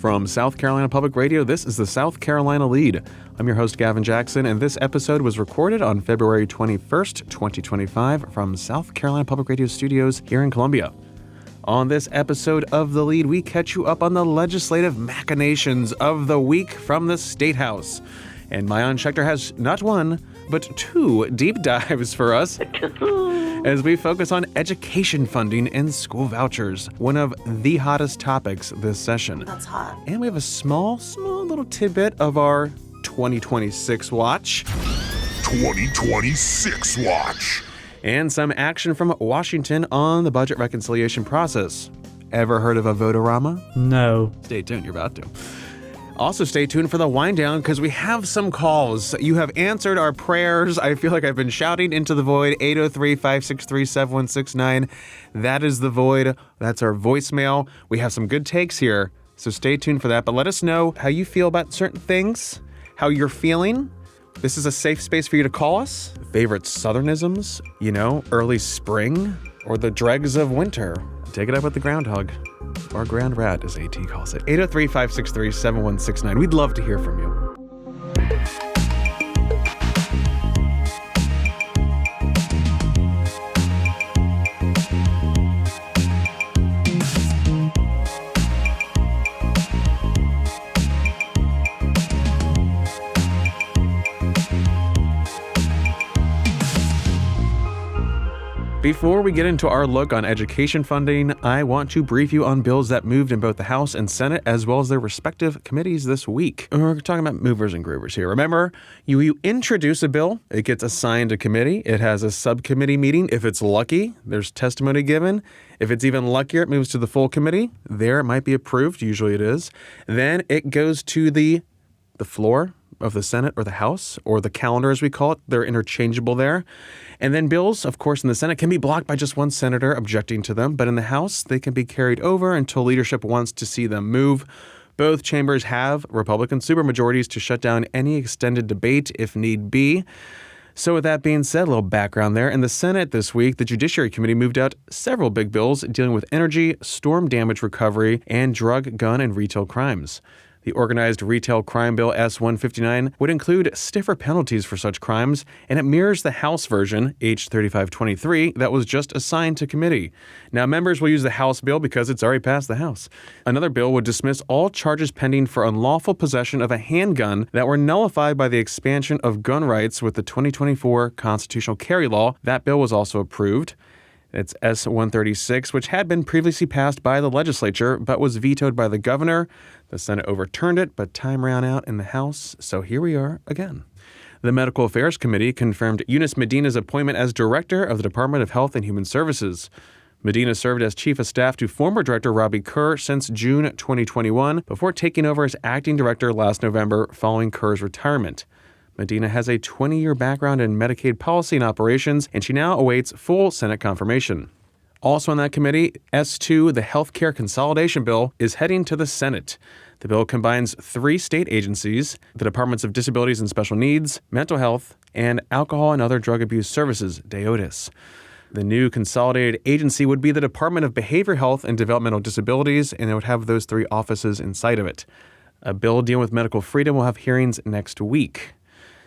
From South Carolina Public Radio, this is the South Carolina Lede. I'm your host, Gavin Jackson, and this episode was recorded on February 21st, 2025 from South Carolina Public Radio studios here in Columbia. On this episode of The Lede, we catch you up on the legislative machinations of the week from the Statehouse. And Maayan Schechter has not one, but two deep dives for us as we focus on education funding and school vouchers, one of the hottest topics this session. That's hot. And we have a small little tidbit of our 2026 watch. 2026 watch. And some action from Washington on the budget reconciliation process. Ever heard of a votorama? No. Stay tuned, you're about to. Also, stay tuned for the wind down because we have some calls. You have answered our prayers. I feel like I've been shouting into the void. 803-563-7169. That is the void. That's our voicemail. We have some good takes here, so stay tuned for that. But let us know how you feel about certain things, how you're feeling. This is a safe space for you to call us. Favorite Southernisms, early spring, or the dregs of winter. Take it up with the groundhog. Or ground rat, as AT calls it. 803-563-7169. We'd love to hear from you. Before we get into our look on education funding, I want to brief you on bills that moved in both the House and Senate, as well as their respective committees this week. We're talking about movers and groovers here. Remember, you introduce a bill, it gets assigned a committee, it has a subcommittee meeting. If it's lucky, there's testimony given. If it's even luckier, it moves to the full committee. There, it might be approved. Usually it is. Then it goes to the floor of the Senate or the House, or the calendar as we call it. They're interchangeable there. And then bills, of course, in the Senate can be blocked by just one senator objecting to them, but in the House, they can be carried over until leadership wants to see them move. Both chambers have Republican supermajorities to shut down any extended debate if need be. So with that being said, a little background there. In the Senate this week, the Judiciary Committee moved out several big bills dealing with energy, storm damage recovery, and drug, gun, and retail crimes. The Organized Retail Crime Bill S-159 would include stiffer penalties for such crimes, and it mirrors the House version, H-3523, that was just assigned to committee. Now, members will use the House bill because it's already passed the House. Another bill would dismiss all charges pending for unlawful possession of a handgun that were nullified by the expansion of gun rights with the 2024 constitutional carry law. That bill was also approved. It's S-136, which had been previously passed by the legislature, but was vetoed by the governor. The Senate overturned it, but time ran out in the House, so here we are again. The Medical Affairs Committee confirmed Eunice Medina's appointment as director of the Department of Health and Human Services. Medina served as chief of staff to former director Robbie Kerr since June 2021, before taking over as acting director last November following Kerr's retirement. Medina has a 20-year background in Medicaid policy and operations, and she now awaits full Senate confirmation. Also on that committee, S2, the Healthcare Consolidation Bill, is heading to the Senate. The bill combines three state agencies, the Departments of Disabilities and Special Needs, Mental Health, and Alcohol and Other Drug Abuse Services, DAODIS. The new consolidated agency would be the Department of Behavioral Health and Developmental Disabilities, and it would have those three offices inside of it. A bill dealing with medical freedom will have hearings next week.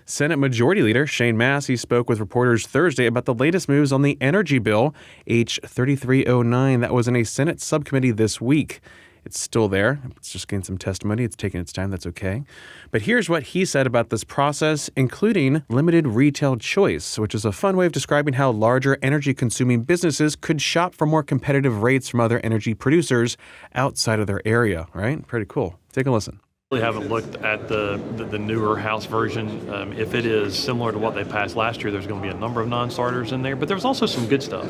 Senate Majority Leader Shane Massey spoke with reporters Thursday about the latest moves on the energy bill, H-3309, that was in a Senate subcommittee this week. It's still there. It's just getting some testimony. It's taking its time. That's okay. But here's what he said about this process, including limited retail choice, which is a fun way of describing how larger energy-consuming businesses could shop for more competitive rates from other energy producers outside of their area, right? Pretty cool. Take a listen. We haven't looked at the newer House version. If it is similar to what they passed last year, there's going to be a number of non-starters in there, but there's also some good stuff.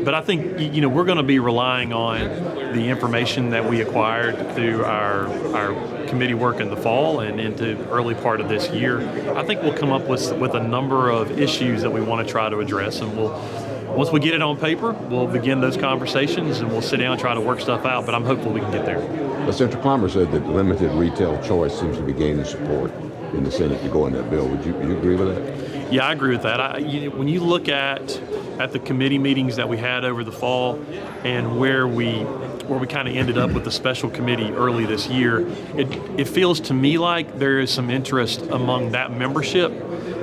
But I think, we're going to be relying on the information that we acquired through our committee work in the fall and into early part of this year. I think we'll come up with a number of issues that we want to try to address, and once we get it on paper, we'll begin those conversations and we'll sit down and try to work stuff out, but I'm hopeful we can get there. Senator Clymer said that limited retail choice seems to be gaining support in the Senate to go in that bill. Would you agree with that? Yeah, I agree with that. When you look at the committee meetings that we had over the fall and where we kind of ended up with the special committee early this year, it feels to me like there is some interest among that membership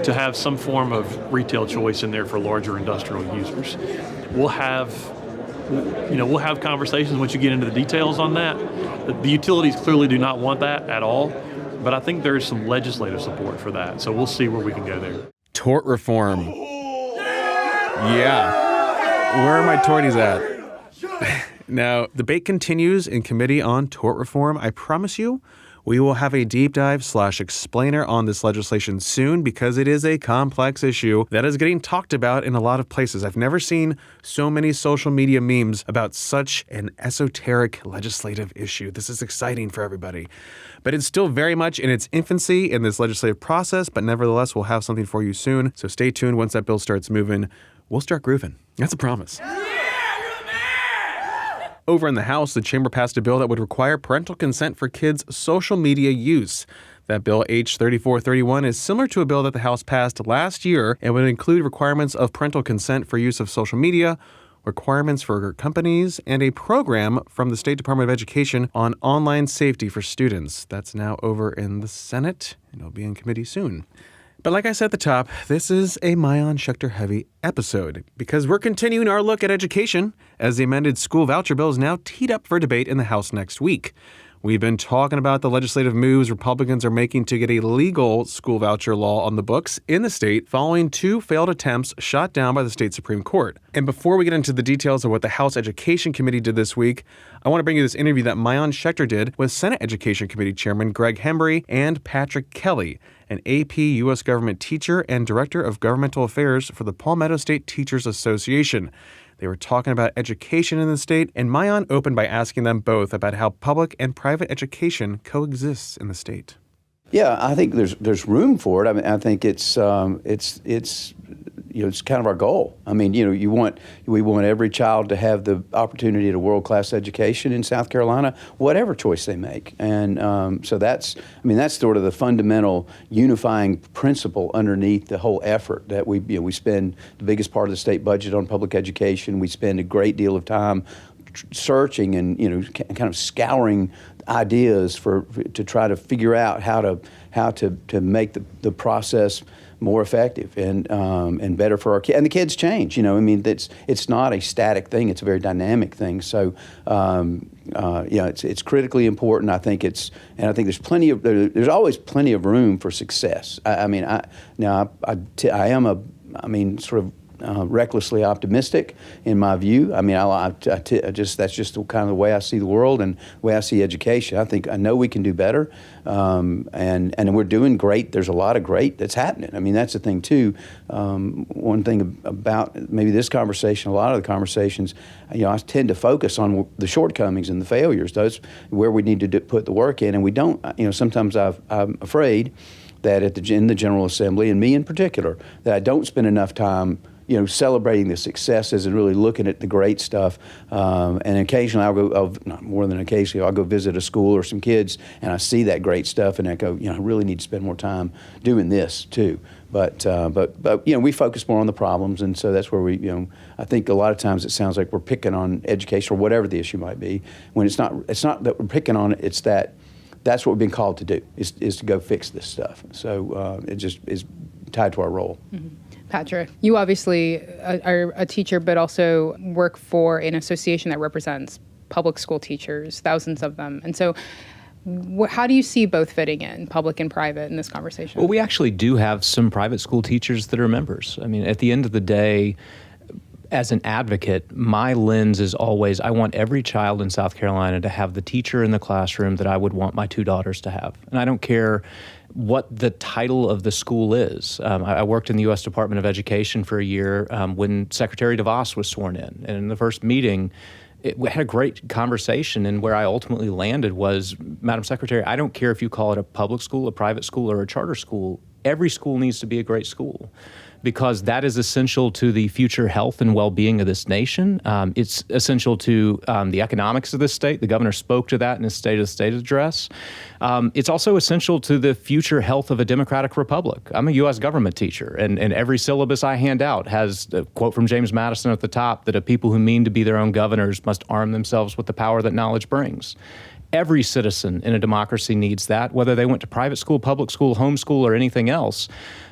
to have some form of retail choice in there for larger industrial users. We'll have conversations once you get into the details on that. The utilities clearly do not want that at all, but I think there's some legislative support for that. So we'll see where we can go there. Tort reform. Yeah. Where are my torties at? Now, debate continues in committee on tort reform. I promise you, we will have a deep dive / explainer on this legislation soon because it is a complex issue that is getting talked about in a lot of places. I've never seen so many social media memes about such an esoteric legislative issue. This is exciting for everybody. But it's still very much in its infancy in this legislative process, but nevertheless, we'll have something for you soon. So stay tuned. Once that bill starts moving, we'll start grooving. That's a promise. Over in the House, the chamber passed a bill that would require parental consent for kids' social media use. That bill, H 3431, is similar to a bill that the House passed last year and would include requirements of parental consent for use of social media, requirements for companies, and a program from the State Department of Education on online safety for students. That's now over in the Senate, and it'll be in committee soon. But like I said at the top, this is a Maayan Schechter heavy episode because we're continuing our look at education as the amended school voucher bill is now teed up for debate in the House next week. We've been talking about the legislative moves Republicans are making to get a legal school voucher law on the books in the state following 2 failed attempts shot down by the state Supreme Court. And before we get into the details of what the House Education Committee did this week, I want to bring you this interview that Maayan Schechter did with Senate Education Committee Chairman Greg Hembry and Patrick Kelly, an AP U.S. government teacher and director of governmental affairs for the Palmetto State Teachers Association. They were talking about education in the state, and Maayan opened by asking them both about how public and private education coexists in the state. Yeah, I think there's room for it. I mean, I think it's kind of our goal. I mean, we want every child to have the opportunity at a world-class education in South Carolina, whatever choice they make. And so that's sort of the fundamental unifying principle underneath the whole effort that we spend the biggest part of the state budget on public education. We spend a great deal of time searching and kind of scouring ideas to try to figure out how to make the process more effective and better for our kids. And the kids change. It's not a static thing. It's a very dynamic thing. So it's critically important. I think there's always plenty of room for success. I am recklessly optimistic in my view. I mean, that's just kind of the way I see the world and the way I see education. I know we can do better, and we're doing great. There's a lot of great that's happening. I mean, that's the thing too. One thing about maybe this conversation, a lot of the conversations, I tend to focus on the shortcomings and the failures. Those where we need to put the work in, and we don't. Sometimes I'm afraid that in the General Assembly, and me in particular, that I don't spend enough time celebrating the successes and really looking at the great stuff. And occasionally not more than occasionally, I'll go visit a school or some kids and I see that great stuff and I go, I really need to spend more time doing this too. But we focus more on the problems, and so that's where I think a lot of times it sounds like we're picking on education or whatever the issue might be, when it's not that we're picking on it, it's that's what we've been called to do, is to go fix this stuff. So it just is tied to our role. Mm-hmm. Patrick, you obviously are a teacher, but also work for an association that represents public school teachers, thousands of them. And so how do you see both fitting in, public and private, in this conversation? Well, we actually do have some private school teachers that are members. I mean, at the end of the day, as an advocate, my lens is always, I want every child in South Carolina to have the teacher in the classroom that I would want my 2 daughters to have. And I don't care what the title of the school is. I worked in the U.S. Department of Education for a year when Secretary DeVos was sworn in. And in the first meeting, we had a great conversation, and where I ultimately landed was, Madam Secretary, I don't care if you call it a public school, a private school, or a charter school. every school needs to be a great school, because that is essential to the future health and well-being of this nation. It's essential to the economics of this state. The governor spoke to that in his State of the State address. It's also essential to the future health of a democratic republic. I'm a U.S. government teacher, and every syllabus I hand out has a quote from James Madison at the top that a people who mean to be their own governors must arm themselves with the power that knowledge brings. Every citizen in a democracy needs that, whether they went to private school, public school, homeschool, or anything else.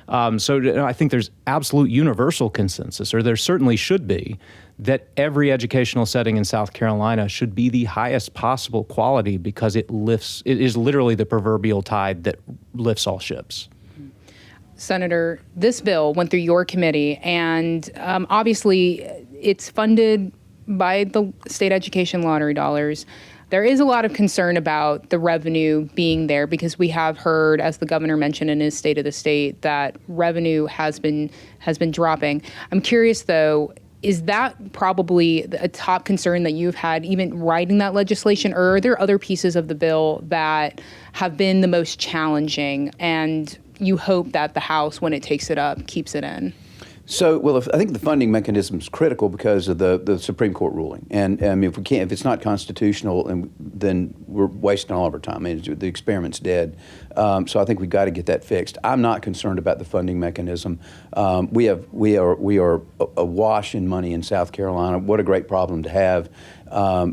So I think there's absolute universal consensus, or there certainly should be, that every educational setting in South Carolina should be the highest possible quality, because it is literally the proverbial tide that lifts all ships. Senator, this bill went through your committee, and obviously it's funded by the state education lottery dollars. There is a lot of concern about the revenue being there, because we have heard, as the governor mentioned in his State of the State, that revenue has been dropping. I'm curious, though, is that probably a top concern that you've had even writing that legislation, or are there other pieces of the bill that have been the most challenging and you hope that the House, when it takes it up, keeps it in? So, well, I think the funding mechanism is critical because of the Supreme Court ruling, and if it's not constitutional, then we're wasting all of our time. I mean, the experiment's dead. So I think we've got to get that fixed. I'm not concerned about the funding mechanism. We are awash in money in South Carolina. What a great problem to have.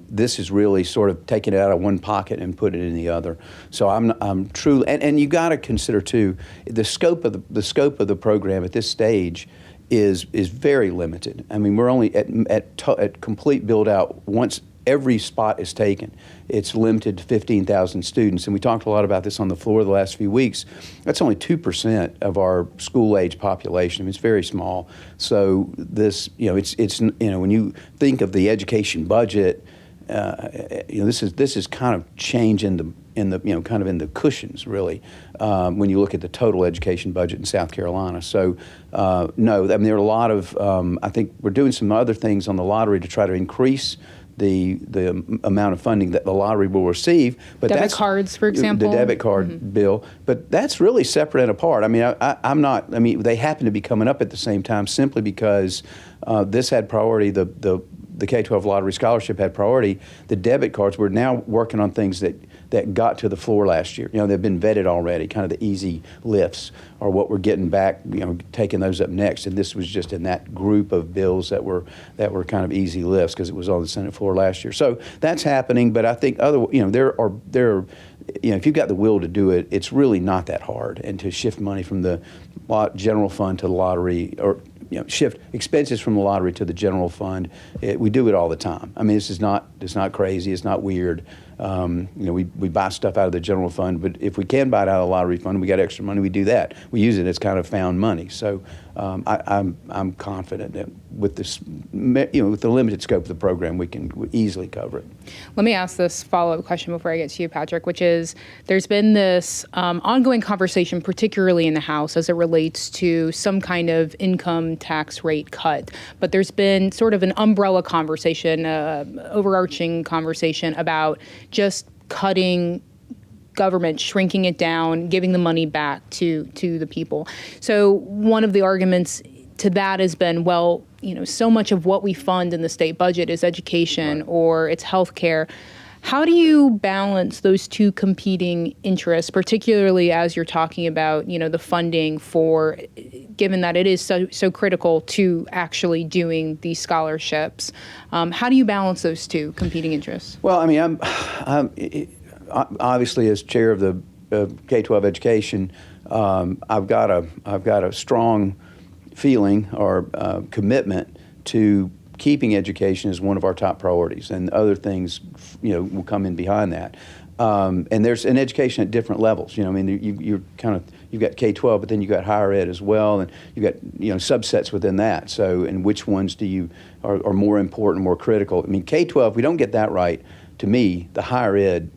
This is really sort of taking it out of one pocket and put it in the other. So I'm truly, and you got to consider too, the scope of the program at this stage is very limited. I mean, we're only at complete build out once every spot is taken. It's limited to 15,000 students, and we talked a lot about this on the floor the last few weeks. That's only 2% of our school-age population. I mean, it's very small. So this, it's when you think of the education budget, this is kind of change in the kind of in the cushions, really, when you look at the total education budget in South Carolina. So no, I mean, there are a lot of I think we're doing some other things on the lottery to try to increase the amount of funding that the lottery will receive. But debit cards, for example? The debit card bill. But that's really separate and apart. I mean, I'm not, I mean, they happen to be coming up at the same time simply because this had priority, the K-12 lottery scholarship had priority. The debit cards, we're now working on things that got to the floor last year. They've been vetted already, kind of the easy lifts are what we're getting back, taking those up next. And this was just in that group of bills that were kind of easy lifts because it was on the Senate floor last year. So that's happening, but I think if you've got the will to do it, it's really not that hard. And to shift money from the general fund to the lottery, or shift expenses from the lottery to the general fund, we do it all the time. I mean, it's not crazy. It's not weird. We buy stuff out of the general fund, but if we can buy it out of the lottery fund and we got extra money, we do that. We use it as kind of found money. So I'm confident that with this, with the limited scope of the program, we can easily cover it. Let me ask this follow-up question before I get to you, Patrick, which is there's been this ongoing conversation, particularly in the House, as it relates to some kind of income tax rate cut. But there's been sort of an umbrella conversation, overarching conversation about just cutting government, shrinking it down, giving the money back to the people. So one of the arguments to that has been, well, so much of what we fund in the state budget is education, right, or it's healthcare. How do you balance those two competing interests, particularly as you're talking about, the funding for, given that it is so critical to actually doing these scholarships? How do you balance those two competing interests? Well, I mean, I'm obviously, as chair of the K-12 education, I've got a strong feeling or commitment to keeping education as one of our top priorities, and other things, will come in behind that. And there's an education at different levels. I mean, you've got K-12, but then you've got higher ed as well, and you've got subsets within that. So, and which ones are more important, more critical? I mean, K-12, if we don't get that right, to me, the higher ed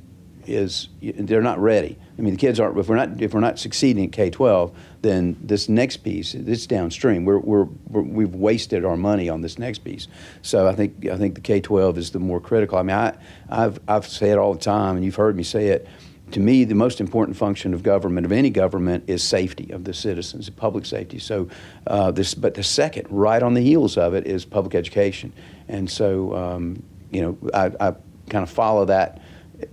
they're not ready. I mean, the kids aren't. If we're not succeeding at K-12, then this next piece, it's downstream. We've wasted our money on this next piece. So I think the K-12 is the more critical. I mean, I've said it all the time, and you've heard me say it. to me, the most important function of government, of any government, is safety of the citizens, public safety. So, but the second, right on the heels of it, is public education. And so, I kind of follow that.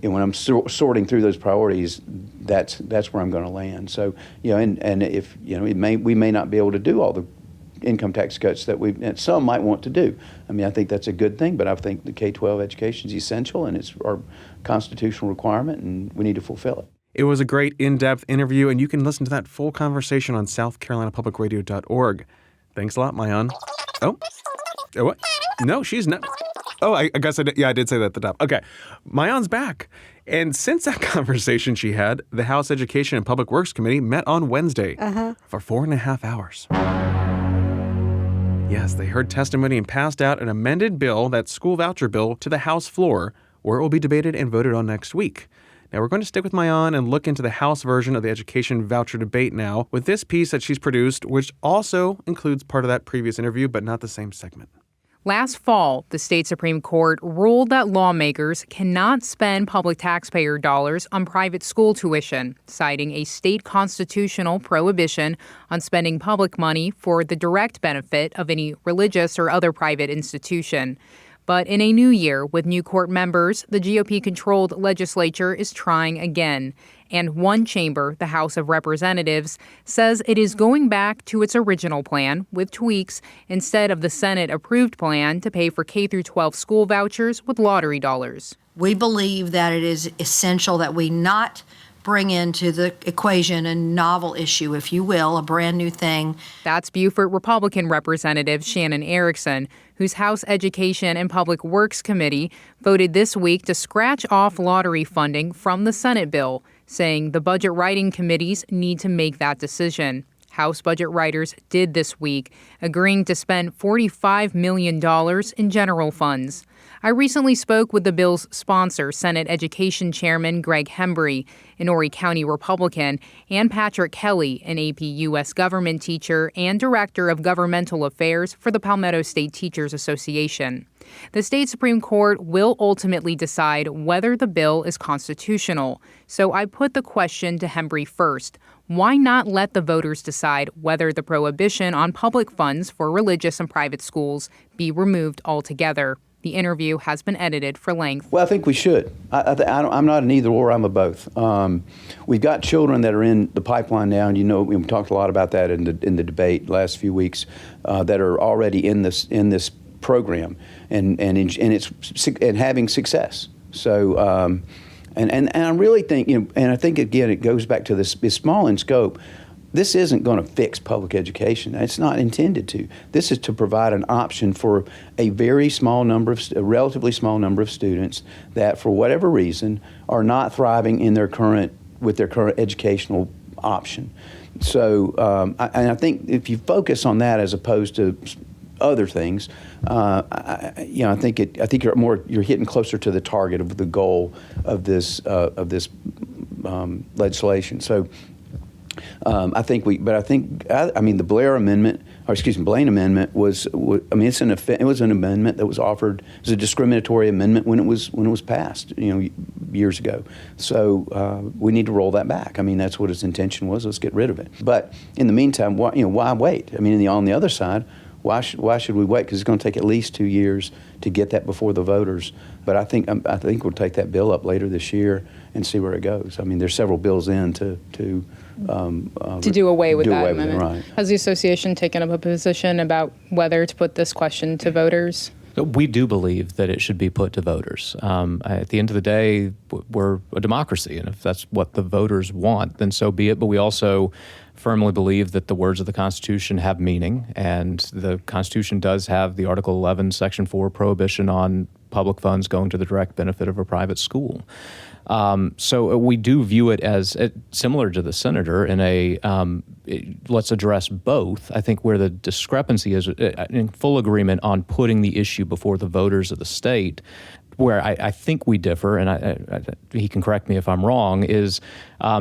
And when I'm sorting through those priorities, that's where I'm going to land. So, and if we may not be able to do all the income tax cuts that some might want to do. I mean, I think that's a good thing, but I think the K-12 education is essential, and it's our constitutional requirement, and we need to fulfill it. It was a great in-depth interview, and you can listen to that full conversation on southcarolinapublicradio.org. Thanks a lot, Maayan. Oh, what? No, she's not. Oh, I guess I did. Yeah, I did say that at the top. Okay. Maayan's back. And since that conversation she had, the House Education and Public Works Committee met on Wednesday for 4.5 hours. Yes, they heard testimony and passed out an amended bill, that school voucher bill, to the House floor, where it will be debated and voted on next week. Now, we're going to stick with Maayan and look into the House version of the education voucher debate now with this piece that she's produced, which also includes part of that previous interview, but not the same segment. Last fall, the state Supreme Court ruled that lawmakers cannot spend public taxpayer dollars on private school tuition, citing a state constitutional prohibition on spending public money for the direct benefit of any religious or other private institution. But in a new year, with new court members, the GOP-controlled legislature is trying again. And one chamber, the House of Representatives, says it is going back to its original plan with tweaks instead of the Senate-approved plan to pay for K-12 school vouchers with lottery dollars. We believe that it is essential that we not bring into the equation a novel issue, if you will, a brand new thing. That's Beaufort Republican Representative Shannon Erickson, whose House Education and Public Works Committee voted this week to scratch off lottery funding from the Senate bill, saying the budget writing committees need to make that decision. House budget writers did this week, agreeing to spend $45 million in general funds. I recently spoke with the bill's sponsor, Senate Education Chairman Greg Hembry, an Horry County Republican, and Patrick Kelly, an AP U.S. government teacher and director of governmental affairs for the Palmetto State Teachers Association. The state Supreme Court will ultimately decide whether the bill is constitutional. So I put the question to Hembry first. Why not let the voters decide whether the prohibition on public funds for religious and private schools be removed altogether? The interview has been edited for length. Well, I think we should. I'm not an either or, I'm a both. We've got children that are in the pipeline now, and we talked a lot about that in the debate last few weeks, that are already in this program and having success. So, and I really think, and I think again it goes back to this small in scope. This isn't going to fix public education. It's not intended to. This is to provide an option for a relatively small number of students that, for whatever reason, are not thriving with their current educational option. So, I think if you focus on that as opposed to other things, I think you're hitting closer to the target of the goal of this legislation. So. The Blaine amendment was it was an amendment that was offered as a discriminatory amendment when it was passed, years ago. So we need to roll that back. I mean, that's what its intention was. Let's get rid of it. But in the meantime, why wait? I mean, on the other side, why should we wait? Because it's going to take at least 2 years to get that before the voters. But I think we'll take that bill up later this year and see where it goes. I mean, there's several bills in to do away with that amendment. Right. Has the association taken up a position about whether to put this question to voters? We do believe that it should be put to voters. At the end of the day, we're a democracy, and if that's what the voters want, then so be it. But we also firmly believe that the words of the Constitution have meaning, and the Constitution does have the Article 11, Section 4 prohibition on public funds going to the direct benefit of a private school. So we do view it as similar to the senator in let's address both. I think where the discrepancy is in full agreement on putting the issue before the voters of the state. Where I think we differ, and he can correct me if I'm wrong, is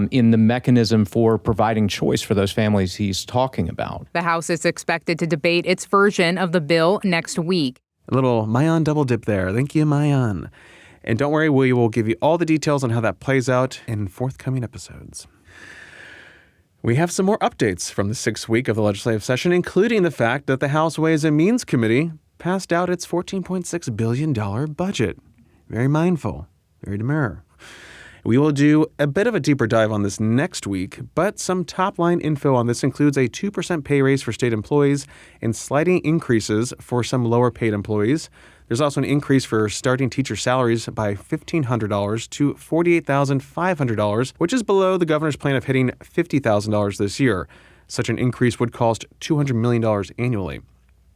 in the mechanism for providing choice for those families he's talking about. The House is expected to debate its version of the bill next week. A little Maayan double dip there. Thank you, Maayan. And don't worry, we will give you all the details on how that plays out in forthcoming episodes. We have some more updates from the 6th week of the legislative session, including the fact that the House Ways and Means Committee passed out its $14.6 billion budget. Very mindful, very demure. We will do a bit of a deeper dive on this next week, but some top-line info on this includes a 2% pay raise for state employees and sliding increases for some lower-paid employees. There's also an increase for starting teacher salaries by $1,500 to $48,500, which is below the governor's plan of hitting $50,000 this year. Such an increase would cost $200 million annually.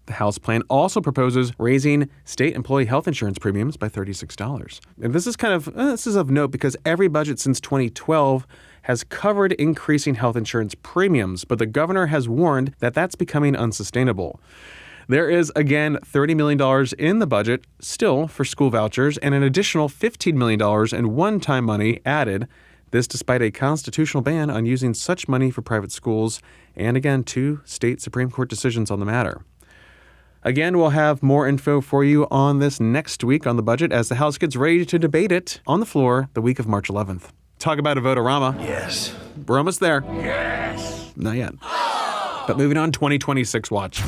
The House plan also proposes raising state employee health insurance premiums by $36. And this is of note because every budget since 2012 has covered increasing health insurance premiums, but the governor has warned that that's becoming unsustainable. There is, again, $30 million in the budget still for school vouchers and an additional $15 million in one-time money added. This despite a constitutional ban on using such money for private schools and, again, 2 state Supreme Court decisions on the matter. Again, we'll have more info for you on this next week on the budget as the House gets ready to debate it on the floor the week of March 11th. Talk about a vote-a-rama. Yes. We're almost there. Yes. Not yet. But moving on, 2026 watch.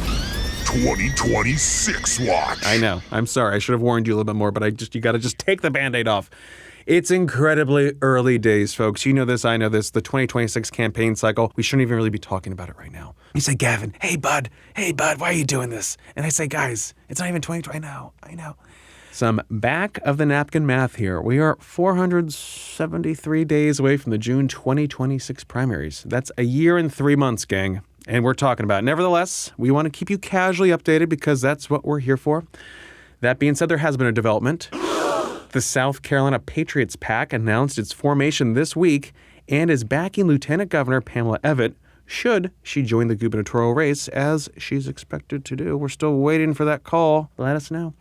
2026 watch. I know. I'm sorry. I should have warned you a little bit more, but you got to just take the Band-Aid off. It's incredibly early days, folks. You know this, I know this. The 2026 campaign cycle, we shouldn't even really be talking about it right now. You say, Gavin, hey, bud, why are you doing this? And I say, guys, it's not even 2020. I know. Some back-of-the-napkin math here. We are 473 days away from the June 2026 primaries. That's a year and 3 months, gang. And we're talking about it. Nevertheless, we want to keep you casually updated because that's what we're here for. That being said, there has been a development. The South Carolina Patriots PAC announced its formation this week and is backing Lieutenant Governor Pamela Evette should she join the gubernatorial race, as she's expected to do. We're still waiting for that call. Let us know.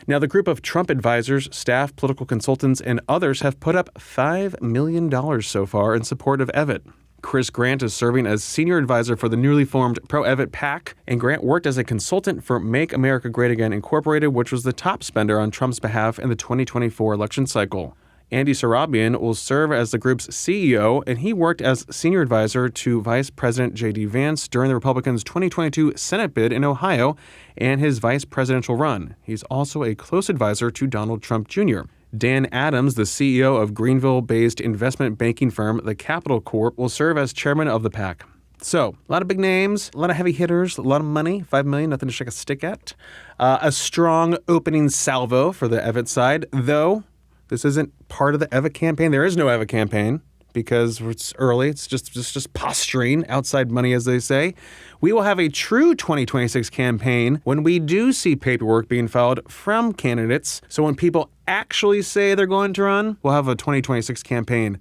Now, the group of Trump advisors, staff, political consultants, and others have put up $5 million so far in support of Evette. Chris Grant is serving as senior advisor for the newly formed Pro-Evette PAC, and Grant worked as a consultant for Make America Great Again Incorporated, which was the top spender on Trump's behalf in the 2024 election cycle. Andy Sarabian will serve as the group's CEO, and he worked as senior advisor to Vice President J.D. Vance during the Republicans' 2022 Senate bid in Ohio and his vice presidential run. He's also a close advisor to Donald Trump Jr. Dan Adams, the CEO of Greenville-based investment banking firm The Capital Corp, will serve as chairman of the PAC. So, a lot of big names, a lot of heavy hitters, a lot of money, $5 million, nothing to shake a stick at. A strong opening salvo for the Evette side, though this isn't part of the Evette campaign. There is no Evette campaign because it's early. It's just posturing, outside money, as they say. We will have a true 2026 campaign when we do see paperwork being filed from candidates. So when people actually say they're going to run, we'll have a 2026 campaign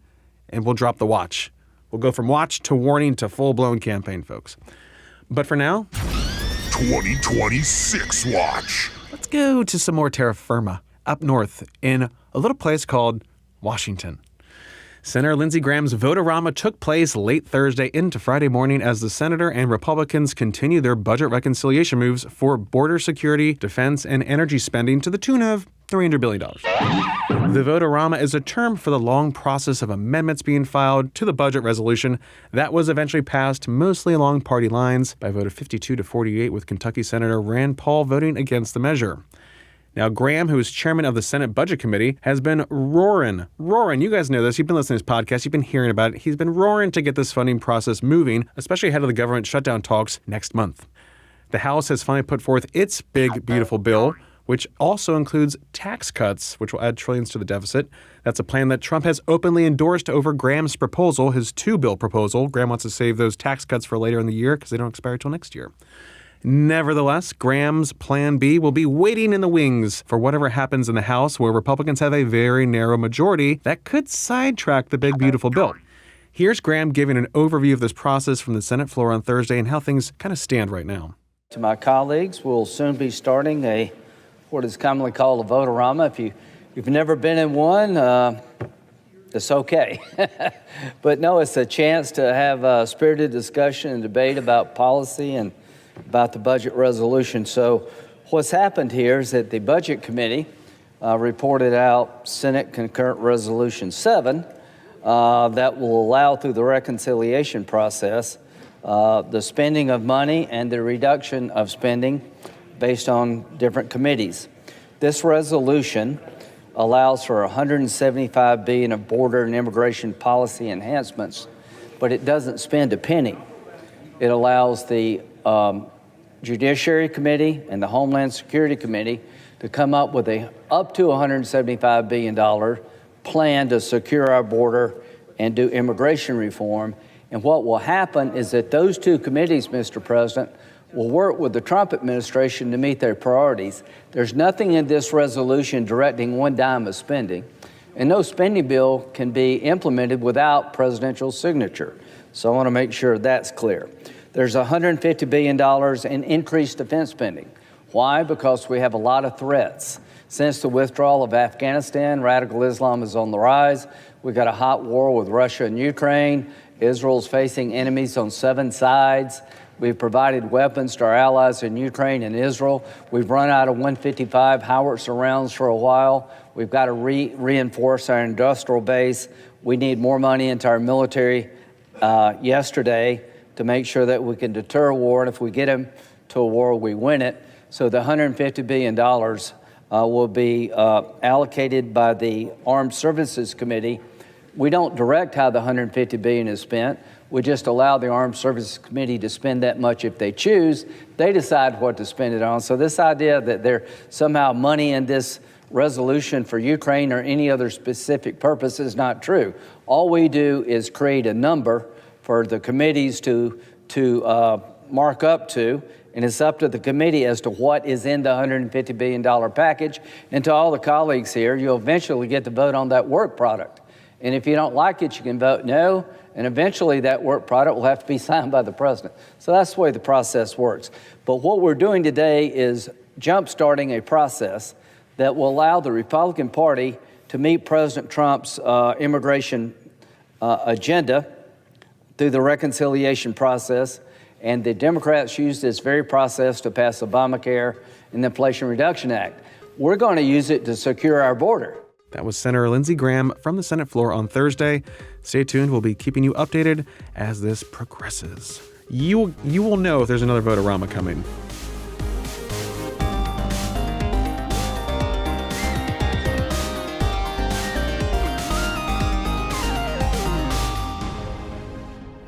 and we'll drop the watch. We'll go from watch to warning to full-blown campaign, folks. But for now, 2026 watch. Let's go to some more terra firma up north in a little place called Washington. Senator Lindsey Graham's vote-a-rama took place late Thursday into Friday morning as the senator and Republicans continue their budget reconciliation moves for border security, defense, and energy spending to the tune of $300 billion. The vote-a-rama is a term for the long process of amendments being filed to the budget resolution that was eventually passed mostly along party lines by a vote of 52 to 48, with Kentucky Senator Rand Paul voting against the measure. Now, Graham, who is chairman of the Senate Budget Committee, has been roaring. You guys know this. You've been listening to this podcast. You've been hearing about it. He's been roaring to get this funding process moving, especially ahead of the government shutdown talks next month. The House has finally put forth its big, beautiful bill, which also includes tax cuts, which will add trillions to the deficit. That's a plan that Trump has openly endorsed over Graham's proposal, his two-bill proposal. Graham wants to save those tax cuts for later in the year because they don't expire until next year. Nevertheless, Graham's Plan B will be waiting in the wings for whatever happens in the House, where Republicans have a very narrow majority that could sidetrack the big, beautiful bill. Here's Graham giving an overview of this process from the Senate floor on Thursday and how things kind of stand right now. To my colleagues, we'll soon be starting what is commonly called a vote-a-rama. If you've never been in one, it's okay. But no, it's a chance to have a spirited discussion and debate about policy and about the budget resolution. So what's happened here is that the Budget Committee reported out Senate Concurrent Resolution 7 that will allow through the reconciliation process the spending of money and the reduction of spending based on different committees. This resolution allows for $175 billion of border and immigration policy enhancements, but it doesn't spend a penny. It allows the Judiciary Committee and the Homeland Security Committee to come up with a up to $175 billion plan to secure our border and do immigration reform. And what will happen is that those two committees, Mr. President, will work with the Trump administration to meet their priorities. There's nothing in this resolution directing one dime of spending, and no spending bill can be implemented without presidential signature. So I want to make sure that's clear. There's $150 billion in increased defense spending. Why? Because we have a lot of threats. Since the withdrawal of Afghanistan, radical Islam is on the rise. We've got a hot war with Russia and Ukraine. Israel's facing enemies on 7 sides. We've provided weapons to our allies in Ukraine and Israel. We've run out of 155 howitzer rounds for a while. We've got to reinforce our industrial base. We need more money into our military yesterday to make sure that we can deter war. And if we get them to a war, we win it. So the $150 billion will be allocated by the Armed Services Committee. We don't direct how the $150 billion is spent. We just allow the Armed Services Committee to spend that much if they choose. They decide what to spend it on. So this idea that there's somehow money in this resolution for Ukraine or any other specific purpose is not true. All we do is create a number for the committees to mark up to, and it's up to the committee as to what is in the $150 billion package. And to all the colleagues here, you'll eventually get to vote on that work product. And if you don't like it, you can vote no, and eventually that work product will have to be signed by the president. So that's the way the process works. But what we're doing today is jump-starting a process that will allow the Republican Party to meet President Trump's immigration agenda through the reconciliation process. And the Democrats used this very process to pass Obamacare and the Inflation Reduction Act. We're going to use it to secure our border. That was Senator Lindsey Graham from the Senate floor on Thursday. Stay tuned. We'll be keeping you updated as this progresses. You will know if there's another Vote-A-Rama coming.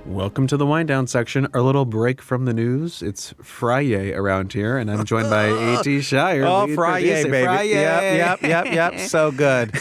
Welcome to the wind down section, our little break from the news. It's Friday around here, and I'm joined by A.T. Shire. Oh, Friday, baby. Friday. Yep. So good.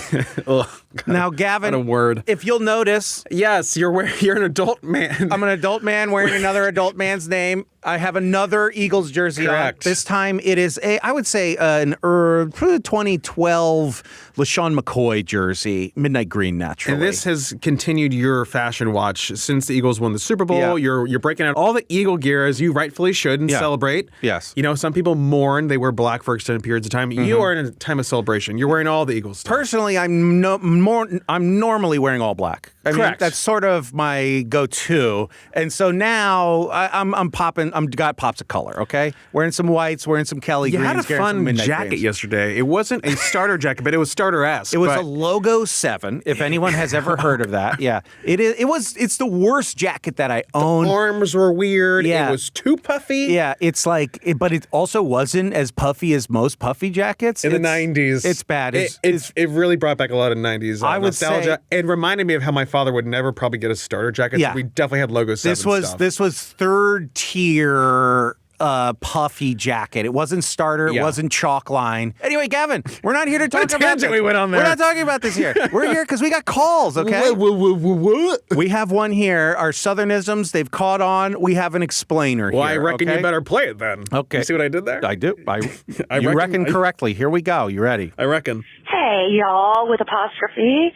Now, Gavin, what a word. If you'll notice, yes, you're an adult man. I'm an adult man wearing another adult man's name. I have another Eagles jersey Correct. on. This time it is I would say an 2012 LaShawn McCoy jersey, midnight green naturally. And this has continued your fashion watch since the Eagles won the Super Bowl. Yeah. You're breaking out all the Eagle gear as you rightfully should and celebrate. Yes. You know, some people mourn, they wear black for extended periods of time. Mm-hmm. You are in a time of celebration. You're wearing all the Eagles stuff. Personally, I'm normally wearing all black. I mean, Correct. that's sort of my go-to. And so now I'm popping. I'm got pops of color. Okay, wearing some whites, wearing some Kelly You greens. had a fun jacket greens. yesterday. It wasn't a starter jacket, but it was starter-esque. It was a Logo 7. If anyone has ever heard of that, yeah, it is. It's the worst jacket that I own. The arms were weird. Yeah. It was too puffy. Yeah, it's like, but it also wasn't as puffy as most puffy jackets In the 90s. It's bad. It really brought back a lot of 90s I would nostalgia. say, it reminded me of how my father would never probably get a starter jacket. Yeah. So we definitely had Logo 7 stuff. This was third tier puffy jacket. It wasn't starter. Yeah. It wasn't chalk line. Anyway, Gavin, we're not here to talk about tangent this. we went on there. We're not talking about this here. We're here because we got calls, okay? What? We have one here. Our Southernisms, they've caught on. We have an explainer Well, here. I reckon okay? you better play it then. Okay. You see what I did there? I do. I you reckon- reckon correctly. Here we go. You ready? I reckon. Hey, y'all, with apostrophe.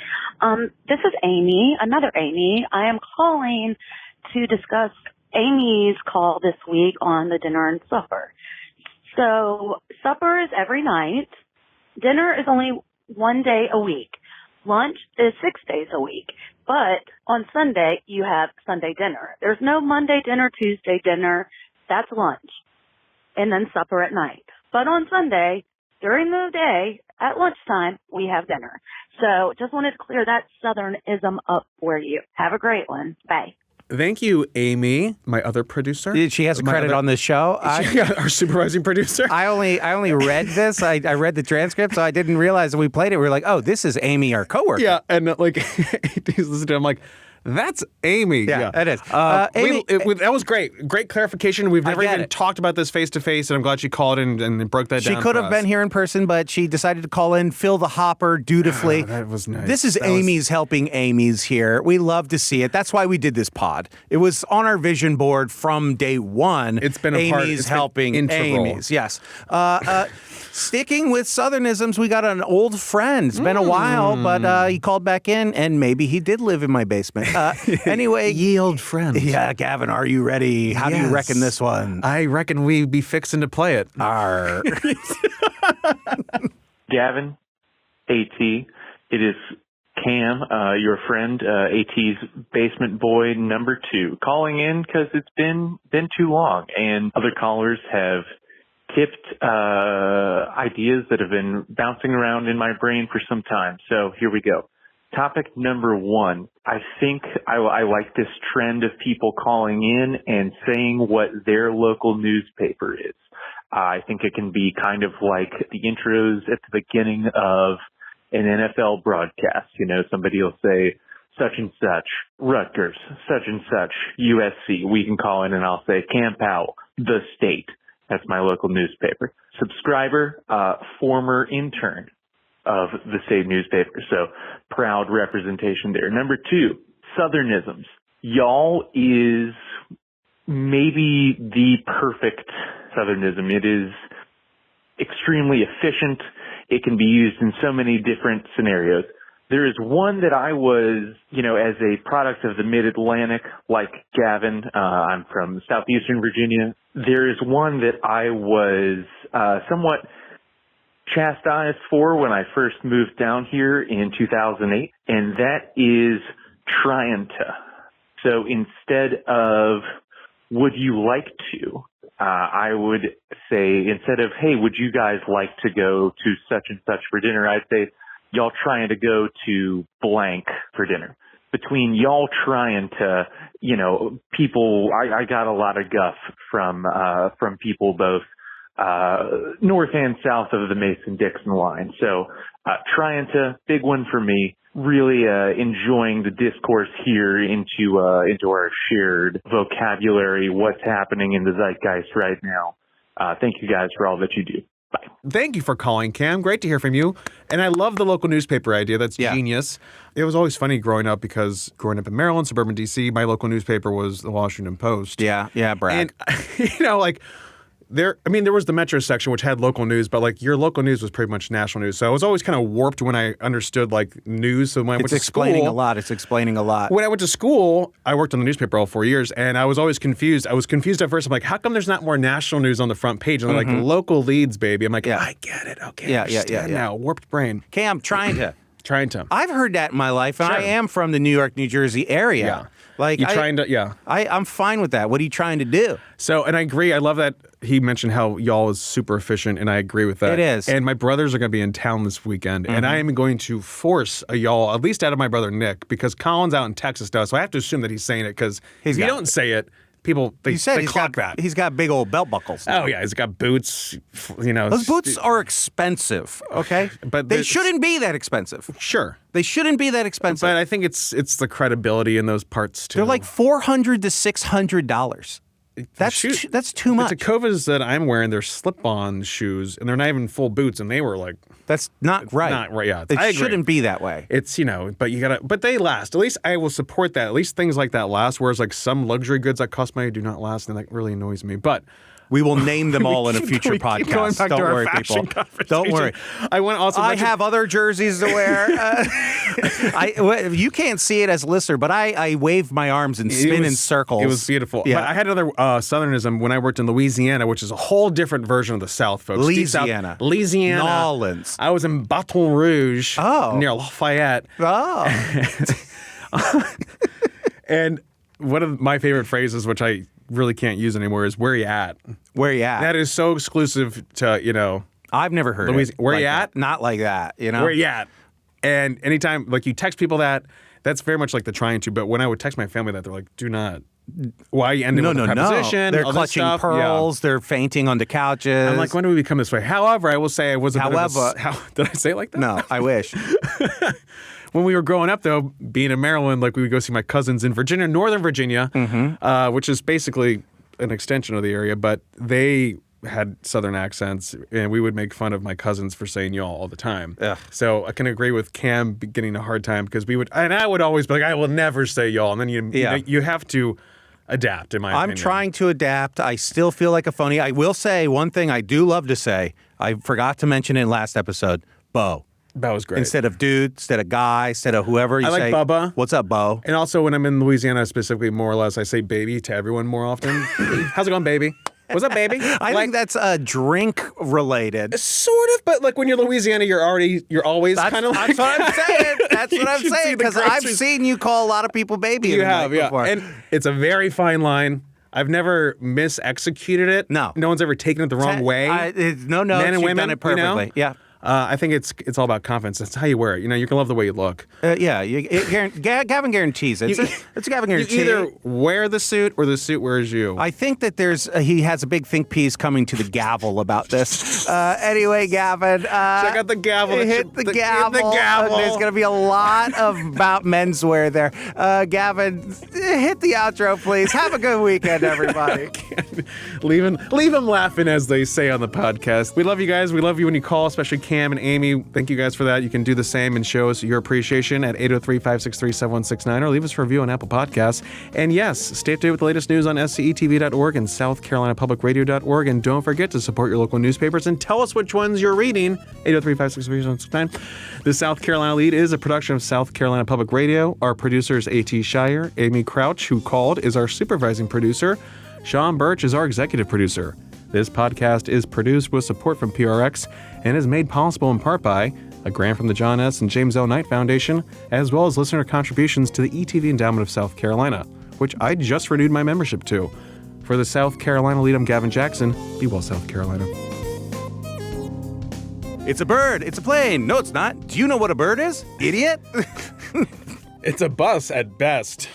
This is Amy, another Amy. I am calling to discuss Amy's call this week on the dinner and supper. So supper is every night. Dinner is only one day a week. Lunch is 6 days a week. But on Sunday, you have Sunday dinner. There's no Monday dinner, Tuesday dinner. That's lunch. And then supper at night. But on Sunday, during the day at lunchtime, we have dinner. So just wanted to clear that Southernism up for you. Have a great one. Bye. Thank you, Amy, my other producer. She has a credit on this show. Our supervising producer. I only read this. I read the transcript, so I didn't realize that we played it. We were like, oh, this is Amy, our coworker. Yeah, and like he's listening to it, I'm like, that's Amy. Yeah, it is. Amy, that was great. Great clarification. We've never even talked about this face to face, and I'm glad she called and broke that down. She could have been here in person, but she decided to call in, fill the hopper dutifully. That was nice. This is Amy's helping Amy's here. We love to see it. That's why we did this pod. It was on our vision board from day one. It's been Amy's helping Amy's. Yes. Sticking with Southernisms, we got an old friend. It's been a while, but he called back in, and maybe he did live in my basement. Anyway. Ye old friend. Yeah, Gavin, are you ready? How do you reckon this one? I reckon we be fixing to play it. Arr. Gavin, AT, it is Cam, your friend, AT's basement boy number 2, calling in because it's been too long, and other callers have tipped ideas that have been bouncing around in my brain for some time. So here we go. Topic number 1. I think I like this trend of people calling in and saying what their local newspaper is. I think it can be kind of like the intros at the beginning of an NFL broadcast. You know, somebody will say such and such, Rutgers, such and such, USC. We can call in and I'll say Cam Powell, The State. That's my local newspaper. Subscriber, former intern of the state newspaper. So proud representation there. Number 2, Southernisms. Y'all is maybe the perfect Southernism. It is extremely efficient. It can be used in so many different scenarios. There is one that I was, as a product of the Mid-Atlantic, like Gavin, I'm from southeastern Virginia. There is one that I was somewhat chastised for when I first moved down here in 2008, and that is trying to. So instead of would you like to, I would say instead of, hey, would you guys like to go to such and such for dinner, I'd say, y'all trying to go to blank for dinner. Between y'all trying to, people, I got a lot of guff from people both north and south of the Mason-Dixon line. So trying to, big one for me, really enjoying the discourse here into our shared vocabulary, what's happening in the zeitgeist right now. Thank you guys for all that you do. Bye. Thank you for calling, Cam. Great to hear from you. And I love the local newspaper idea. That's genius. It was always funny growing up because growing up in Maryland, suburban D.C., my local newspaper was the Washington Post. Yeah, brag. And, there was the Metro section, which had local news, but, your local news was pretty much national news. So I was always kind of warped when I understood, news. So when I went to school... It's explaining a lot. When I went to school, I worked on the newspaper all 4 years, and I was always confused. I was confused at first. I'm like, how come there's not more national news on the front page? And they're like, local leads, baby. I'm like, I get it. Okay, I understand now. Warped brain. Cam, trying to. I've heard that in my life, and I am from the New York, New Jersey area. Yeah. I'm fine with that. What are you trying to do? So, and I agree. I love that he mentioned how y'all is super efficient, and I agree with that. It is. And my brothers are going to be in town this weekend, and I am going to force a y'all, at least out of my brother Nick, because Colin's out in Texas now, so I have to assume that he's saying it, because if you don't say it, people, they clock that. He's got big old belt buckles now. Oh, yeah. He's got boots, Those boots are expensive, okay? But they shouldn't be that expensive. Sure. They shouldn't be that expensive. But I think it's the credibility in those parts, too. They're like $400 to $600. That's too much. The Tecovas that I'm wearing, they're slip-on shoes, and they're not even full boots, and they were like... That's not right. Not right, yeah. It shouldn't be that way. It's, but they last. At least I will support that. At least things like that last, whereas some luxury goods that cost money do not last, and that really annoys me. But... We will name them all in a future podcast. Don't worry, people. Don't worry. I have other jerseys to wear. You can't see it as a listener, but I wave my arms and spin in circles. It was beautiful. Yeah. But I had another Southernism when I worked in Louisiana, which is a whole different version of the South, folks. Louisiana. New Orleans. I was in Baton Rouge near Lafayette. And one of my favorite phrases, which I really can't use anymore, is where you at. Where you at? That is so exclusive to, I've never heard Louisiana. it. Where like you at? That. Not like that, you know? Where you at? And anytime, like, you text people that, that's very much like the trying to. But when I would text my family that, they're like, do not. Why are you ending with a preposition? They're all this clutching stuff? pearls. Yeah. They're fainting onto couches. I'm like, when do we become this way? However, I will say I was a bit of However. did I say it like that? No, I wish. When we were growing up, though, being in Maryland, like we would go see my cousins in Virginia, Northern Virginia, which is basically an extension of the area, but they had Southern accents, and we would make fun of my cousins for saying y'all all the time. Ugh. So I can agree with Cam getting a hard time because I would always be like, I will never say y'all, and then you have to adapt, in my opinion. I'm trying to adapt. I still feel like a phony. I will say one thing I do love to say. I forgot to mention it in last episode. Bo. That was great. Instead of dude, instead of guy, instead of whoever, you I like say, Bubba. What's up, Bo? And also when I'm in Louisiana specifically, more or less, I say baby to everyone more often. How's it going, baby? What's up, baby? I think that's drink related. Sort of, but like when you're Louisiana, you're always kind of like That's what I'm saying. That's what I'm You saying. see the Because I've groceries. seen you call a lot of people baby. You have, yeah. Before. And it's a very fine line. I've never misexecuted it. No one's ever taken it the wrong way. No, Men and you've women, done it perfectly. You know? Yeah. I think it's all about confidence. That's how you wear it. You can love the way you look. Gavin guarantees it. It's a Gavin guarantee. You either wear the suit or the suit wears you. I think that he has a big think piece coming to the gavel about this. Anyway, Gavin. Check out the gavel. Hit the gavel. The gavel. There's going to be a lot about menswear there. Gavin, hit the outro, please. Have a good weekend, everybody. Leave them laughing, as they say on the podcast. We love you guys. We love you when you call, especially Cam and Amy. Thank you guys for that. You can do the same and show us your appreciation at 803-563-7169 or leave us a review on Apple Podcasts. And yes, stay up to date with the latest news on scetv.org and southcarolinapublicradio.org. And don't forget to support your local newspapers and tell us which ones you're reading. 803-563-7169. The South Carolina Lead is a production of South Carolina Public Radio. Our producer is A.T. Shire. Amy Crouch, who called, is our supervising producer. Sean Birch is our executive producer. This podcast is produced with support from PRX and is made possible in part by a grant from the John S. and James L. Knight Foundation, as well as listener contributions to the ETV Endowment of South Carolina, which I just renewed my membership to. For the South Carolina Lead, I'm Gavin Jackson. Be well, South Carolina. It's a bird. It's a plane. No, it's not. Do you know what a bird is? Idiot. It's a bus at best.